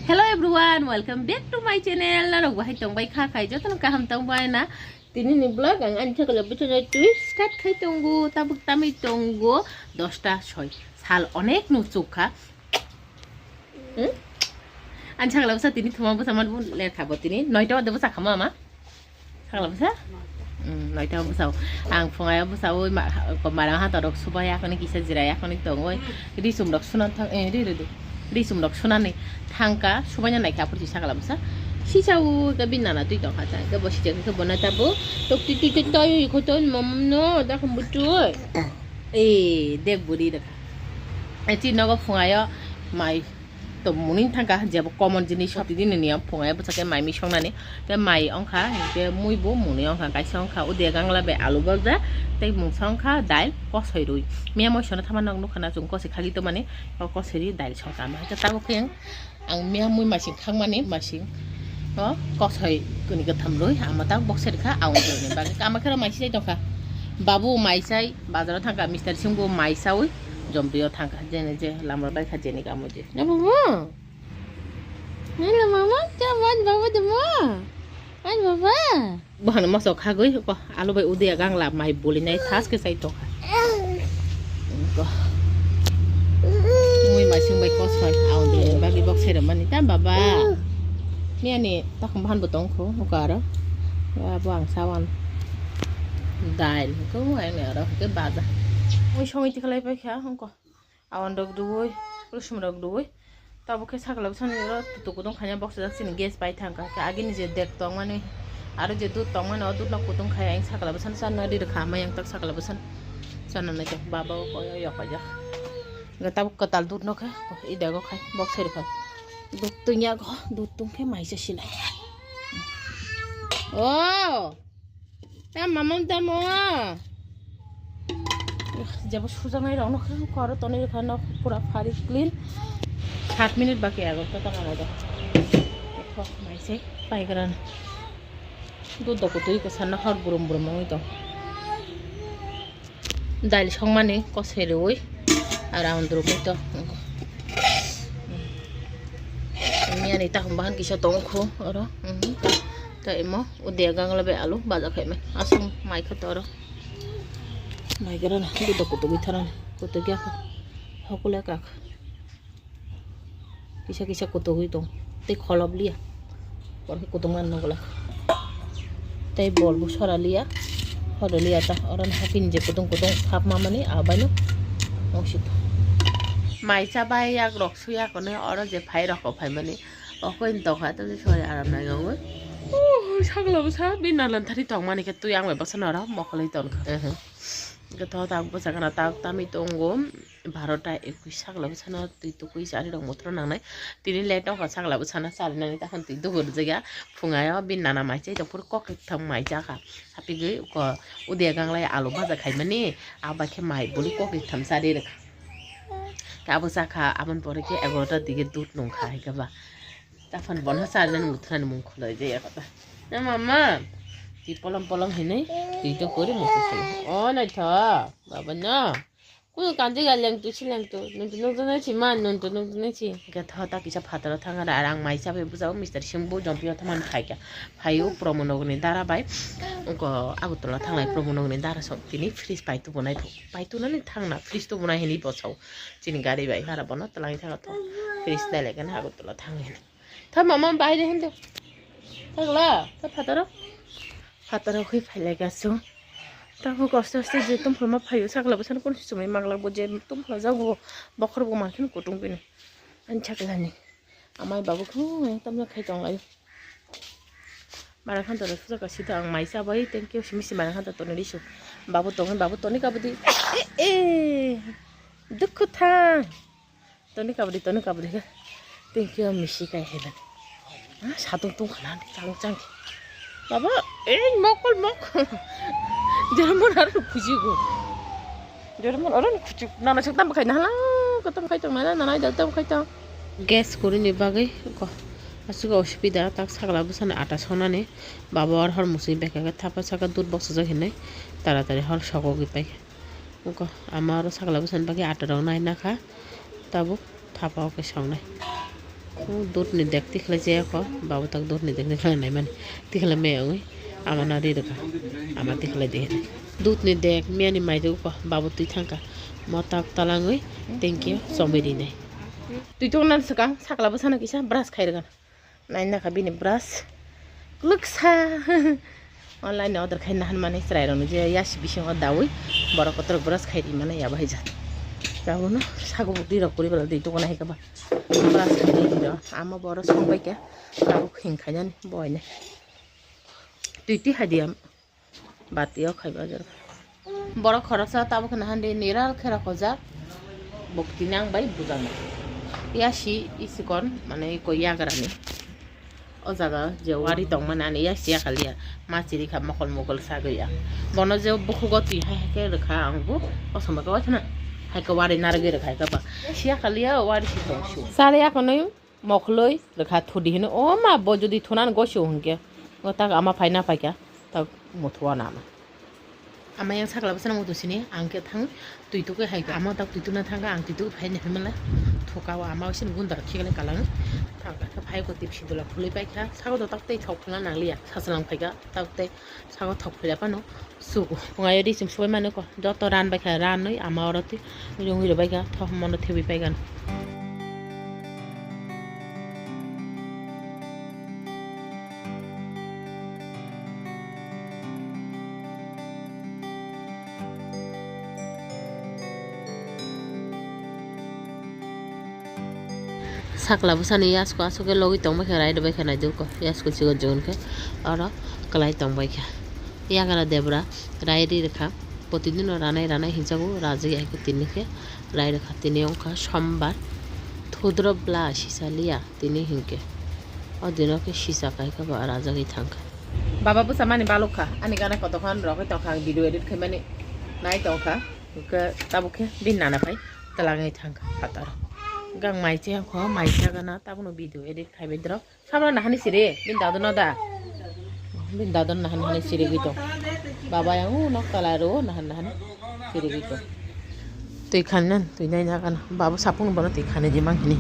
Hello everyone, welcome back to my channel. Là rồi hai chồng bay kha khai cho tao ham tao bay na. Tini ni vlog ang chắc là betul twist start khai tunggu tabuk tami tunggu 10টা 6 সাল অনেক নুচুখা আন ছাগলা বসা তিনি থমা বসা মান লের খাবো তিনি 9টা বাদে বসা খামা আমা ছাগলা বসা 9টা বসাও আং ফঙায় বসাও ওই মারা হাতা রক সুবাই এখন কিসা জিরাই এখন দং ওই রিসুম রক সুনান থাং রিসুম রক সুনানি থাংকা সুবাইনা নাইকা আপরতি ছাগলা বসা সিসাও ga binana tui tong kha ga bosi je ke bona tabu tok tui toy ko ton mom no da khum butu dek buri da ati nogo fungayo mai to muning thanga je common jinis soti din ni fungayo bosake mai mi songnani te mai ongkha te muibo muni ongkha kai songkha ude gangla be alu baja te mung songkha dal kosoi rui mia moi sona thama nong nukhana jung kosi khali to mane koseri dal songka ma ta tabu kheng ang mia moi masing khang mane masing kosoi kuni ke thamroi amata boxer kha aung jone ba kamakara maisai tokha babu maisai bazar thangka mister singbo maisai jompio thangka jene je lamar bai kha jene kamu je na babu hello mama kawan babu demo ai baba bahana masok kha goi ko alu bai ude gang la mai bolinai thas ke sai tokha ko mui masing bai kosoi aung jone ba ki boxer mani ta baba Nia ni tak kumbahan botong ko nukara ya buang sawan dal ko ai ne ra ke baza oi songi ti khalai pa kha hongko awan dog duoi kusum dog duoi tabu ke sakla bsan ro tu ko dong khanya box jak sin gas pai thang ka age ni je dek tong mane aro je du tong mane du na ko dong khaya ang sakla bsan san na di kha ma yang tak sakla bsan san na ke baba ko yo ka ja ga tabu ka tal du no kha ko i da go khai box her kha Đút tôi nhá có đút tung cái máy cho xin này. Em mắm ta mua. Giờ bữa suza ngay đó nó không có đó, tony được nó pura phari clean. 7 minute বাকি আগে তো টাকা লাগা। দেখো মাইছে পাই করান। দুধ দকো তুই কো সান্না হর বুরুম বুরুম ওই তো। ডাল সংমানে কসেরে ওই আর আউন্দ্র তো Mia ni tak kumbahan kisah tongko oro ta emo ude gang labe alu baja khai me asum mai khato oro mai gara na du to kutu bitharan kutu kya kha hokule ka kisah kutu hui tong te kholob liya por kutu man no gola te bol bu sora liya ta oran hapin je kutung khap mamani abano oshito mai sabai yak rok suya kone oro je phai rok phai mani okoin tokha to je sore aram na gangwe sagla basa binalan thari tong mani ke tu yang me basana ra mokhali ton ke to ta basa kana ta tami tongo 12টা 21 sagla basana tui to koi sari rok motro nangnai tini let ka sagla basana sari nani ta tui to hor jega fungayo binana mai chai to pur kok tham mai ja kha happy ge ko ude ganglai alu bhaja khai mani aba ke mai boli kok tham sari ra Kabo saka aman pore ke 11টার দিকে দুধ নুন খাই গাবা তখন বন সারলেন মুথরান মুখ খুলে যে কথা না মামা তুই পলম হেনে তুই তো করে মুছছিস ও নাই থা বাবা না কোন কাজে গেলেন তুই ছিলেন তো নতুন ছিমান নতুন ছি গাথা তা কিসা ফাতারা থাঙ্গা আর আং মাইসা বে বুঝাও মিস্টার সিংবু জম্পিও থামান খাইকা ফাইও প্রমনগনি দারা বাই ও আগতলা থাংলাই প্রমনগনি দারা সব তিনি ফ্রিজ পাইতু বনাই পাইতু নানি থাংনা ফ্রিজ তো বনাই হেনি বসাও চিনি গাড়ি বাই হারা বনা তলাই থাকা তো ফ্রিজ দাইলে কেন আগতলা থাংলে থা মামা বাইরে হেন থাকলা তা ফাতারা হই ফাইলাই গাছো তারপর কষ্ট আস্তে যে তুমি ফলমা ফাইও সাকলা বসানো কোন সময় মাগলাবো যে তুমি ফল যাবো বখরবো মাখিন কুটুম কিনে আনি ছাকলানি আমার বাবুকে একদম খাই তংলাই বারাখান তো ফুজা কাশিতে আং মাইসা বাই থ্যাংক ইউ সিমিসি বারাখান তো তনে দিছো বাবু তনে কাবাদি এ দুঃখ থাং তনে কাবাদি থ্যাংক ইউ মিশি কাই হেলান সাতং তুম খানা চাং বাবা এই মকল Jerman harus kujigo. Jerman orang kucuk. Nana cakap tak pakai nala. Kata pakai tong mana? Nana dah tak pakai tong. Gas kuri ni bagai. Ko. Asu ko অসুবিধা tak sakla busan ata sona ne. Baba আর হর মুসি বেকা থাপা সাকা দুধ box জহিনে তাড়াতাড়ি হর সকো গি পাই। ko আমারও sakla busan বাকি আটা রাও নাই না খা। তাবো थापाव के सामने दूध नहीं देखती खले जे को बाबू तक दूध नहीं देखने खले नहीं माने तिखले मैं हुई आमा ना रे रखा आमा तिखले दे दूध नहीं देख मैं नहीं माई को बाबू तुई थांका मताक तलांग हुई थैंक यू सोमेरी नहीं तुई तो ना सका सकला बसाना किसा ब्रश खाई रखा नहीं ना कभी नहीं ब्रश लुक्सा ऑनलाइन ऑर्डर खाई ना माने सराय रनु जे यास बिसिंग दावई बड़ कतर ब्रश खाई माने या भाई जा जाऊ ना सागो बुटी रखुरी बला दै तो ना है कबा ब्रश खाई दी आम बड़ संबाय के सागो खिं खाई जानी बयने तुईती खाई दिया बातियाव खाइबा जर बड़ खरसा ताबो खना हांदे नेरा खेरा खजा बक्ति नांबाय बुजाना यासी इसिकन माने को यागरानि ओ जागा जेवारि दं माने यासिया खालिया माचिरि खा मखल मगल सागैया बनो जे बखुगति हायके रखा आंबो असमका वाथना हायके वारि नारगे रखा हायका सिया खालिया वारि सिथौ साले याकनै मखलै रखा थुदि हनो ओ मा ब जदि थुनान गसो हंके गता आमा फाइना फाइका ता मथवा नामा आमा yang sakla basana mutu sini angke thang tuitu ke haika ama tak tuitu na thanga ang tuitu phaine hemala thokawa ama sin gundar khigale kalang thanga ka phai ko tipsi dola khulai pai kha sago do takte thokla nanglia sasalang phaika takte sago thokphila pano sugo ngai di sim soi mane ko joto ran bai kha ran noi ama orati jongi ro bai kha thok mono thebi pai gan sakla busani yasko asoke logi tongba kha raide bai kha nai duko yasko chigo jon ke aro kalai tongbai kha yagala debra raide rekha প্রতিদিন রানাই রানাই হিজাগো রাজি আইকে তিনি কে রাই রেখা তিনি অঙ্কা সোমবার থুদ্রবলা সিসালিয়া তিনি হিংকে অদিনকে সিসা কাইকা বা রাজাগি থাঙ্কা বাবা বুসা মানে বালুখা আনি গানা কতক্ষণ রকে তখা ভিডিও এডিট খাই মানে নাই তখা কে তাবুকে বিন নানা পাই তালাগাই thangka ফাতার gang mai che ko mai cha gana tabuno video edit khaibe dro samra na hani sire bin dadon da bin dadon na hani sire gito baba yang nok talaro na hani sire gito tui khanan tui nai na kana babu sapung bono tui khane je mang ni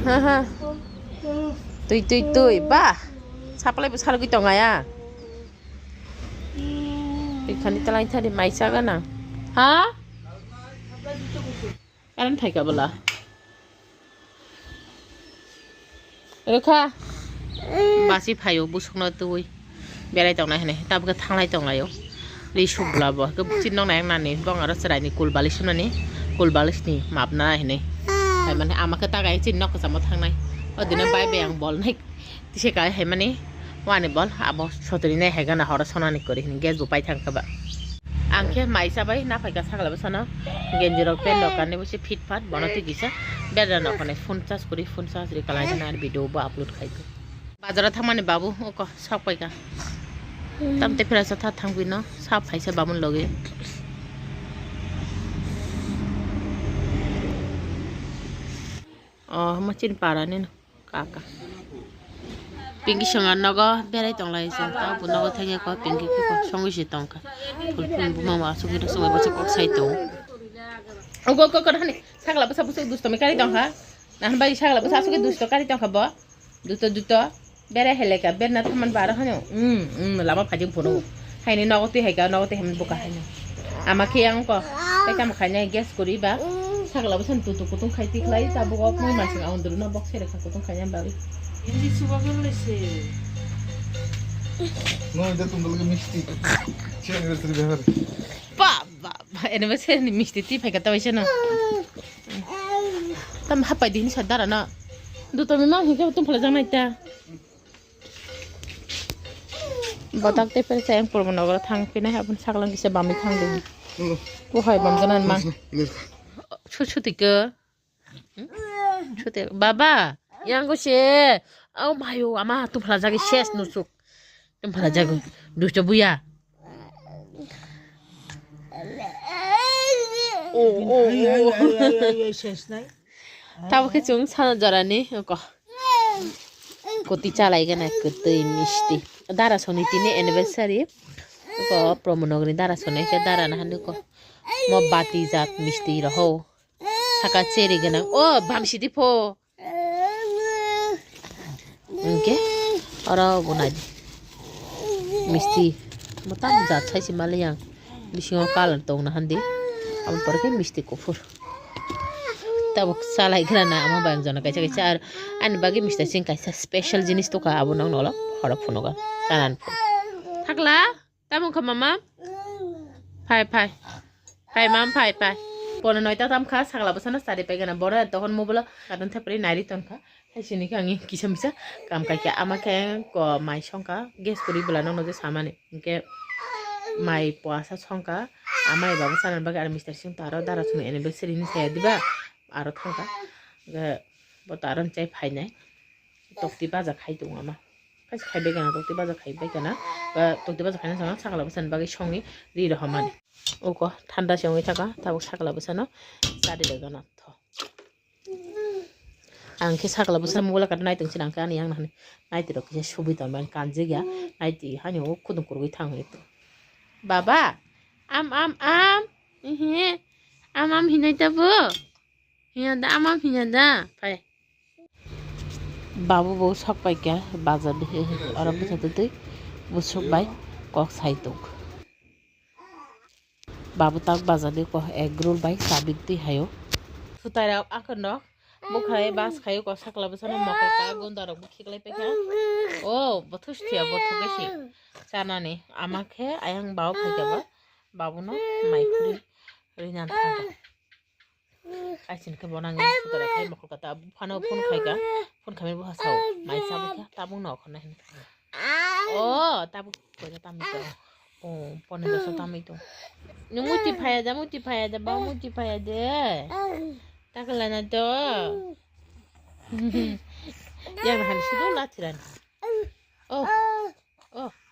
ha ha tui ba saplai bu sar gito ngaya tui khani talai thari mai cha gana ha Alam thay ka bala. Rekha. Basi phayo busukna tui. Berai tong na hene. Tab ka thanglai tong layo. Ri subla bo. Ka chin nong na yang nani. Bong ara sarai ni kul balis na ni. Kul balis ni map na hene. Hai man ama ka ta gai chin nok ka sama thangnai. Odina bai be yang bol nai. Tise ka hai mani. Wani bol abo sotri nai hai ga na hora sona ni kori hene. Gas bu pai thang ka ba. Angke maisa bai na paika sakla basana genjirok pen lokane bose fitfat bonoti gisa beda nokane phone charge kori phone charge re kalai na video bo upload khaido bazara thamane babu oko sak paika tamte phira sa tha thangbi no sa phaisa bamun loge machin parane no kaka Pinky sanga naga berai tonglai song ta bu naga thangya ko pinky ko songi si tongka phul phul bu mama sugi ro songi basa kok sai tong ko hani sagla basa busu dusto me kari tongha nan bai sagla basa sugi dusto kari tongka ba duto berai heleka berna thaman bara hano lama phajing phono haini nagoti haika nagoti hem buka haino ama khiyang ko ta kam khanya gas kori ba sagla basa tutu kutung khaiti khlai ta bu ko moi masing aundru na box re kha kutung khanya ba Hindi suka gelese. No, itu tunggu lagi misti. Siapa yang terlibat? Ba, ini masih ni misti ti pakai tahu siapa? Tam apa di sini sadar na? Duta memang hingga betul pelajar naik ta. Batak te per sayang pur menogor thang pina hai apun saklang kisah bami thang dulu. Wahai bam kanan mang. Cuci ke? Cuci baba. Yang ko she oh mayo ama tu phala jagi shes nusuk tum phala jagu dusto buya shes nai taw ke chung sana jarani ko koti chalai gana kutei misti dara soni tini anniversary ko promonogri dara sone ke dara na handu ko mo bati jat misti raho saka ceri ganang oh bamsi dipo oke ora bunai misti motam jat sai si malayang bisingo kalar tong na handi am porke misti kufur tabuk salai grana ama bang jona kaisa kaisa ar ani bagi misti sing kaisa special jinis to ka abo nang nolo horok funoga kanan thakla tamung kha mama phai mam phai pona noita tam kha sagla bosana sari pegana bora tokon mobila kadon thapri nari ton kha haisini ka angi kisam bisa kam ka kya ama kha ko mai songka gas kuri bula no je samane ke mai puasa songka amai babu sanan baga ar mister sing taro dara sunu anniversary ni saya diba aro thongka ge botaran chai phai nai tokti baja khai dong ama kai khai be gana tokti baja khai be gana tokti baja khai na sang sagla bosan bagi songi ri rahmani ওকো ঠান্ডা সঙ্গে থাকা তারপর ছাগলা বসানো সারি লাগানো থ आंखे सागला बसा मोला काट नाय तंगसिन आंखे आनि आं नानि नायति रक जे सुबिदा मान कानजे गया नायति हानि ओ खुदुं कुरगै थाङो तो बाबा आम हे आम हिनाय दाबो हिया दा आम हिया दा फाय बाबू बो सकबाय क्या बाजार दे आराम बसा दे बुसुबाय कक साइतोक babu tak baza de ko egg roll bai sabit ti hayo futara akano mukhae bas khayo ko sakla basana mokol ka gondar bu khiklai pekha o bothus thia bothugesi chanani amake ayang baw phajaba babu no mai khuri rinan thanga aisin ke bonang futara khai mokol ka ta phano phone khaiga phone khamer bu hasao mai sabukha tabung no khona hin o tabu ko ta mi oh pone dosa tami to muti phaya da ba muti phaya de takala na to yang han sudo latiran oh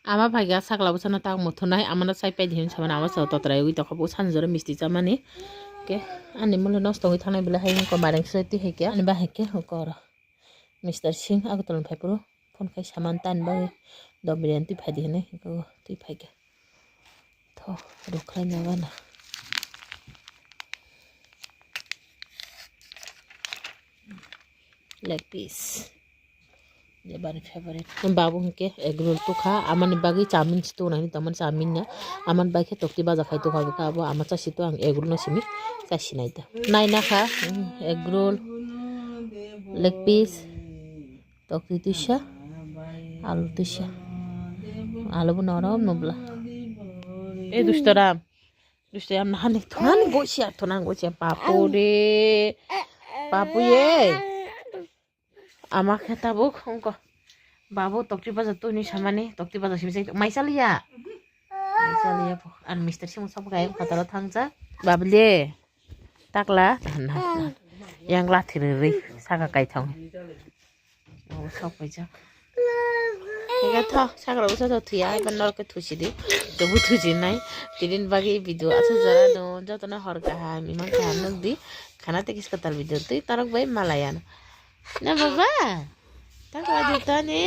ama bhaiga sakla busana tak mothonai amana sai pai din samana ama sa totrai ui to khabu sanjora misti chamani ke ani mulo nosto hui thanai bela hai ko marang seti heke ani ba heke ko Mr. Singh agutolon phai puro phone khai saman tan ba dobrian ti phai di ne ko ti phai ke to rukhai na bana like this je bari favorite babu ke egg roll to kha amani bagi chamin sto nani taman chamin na aman bai khe tokti baja khai to kha ka abo ama chashi to ang egg roll no simi chashi nai ta nai na kha egg roll leg piece tokti tisha alu bunoram nobla dustaram nahani thonan gosia papu re papu ye ama kheta bu khongko babu tokti baza to ni samane tokti baza simse maisalia an Mr. Singh sab gai khatara thangja babule takla yang lathir ri saga kai thang o sab paija ega tha sagra usa to thia ban nor ke thusi di jobu thusi nai tidin bagi video asa jara do jotona horka ha mi man kan di khana te kiska tar video te tarak bai malayan na baba tak ada tane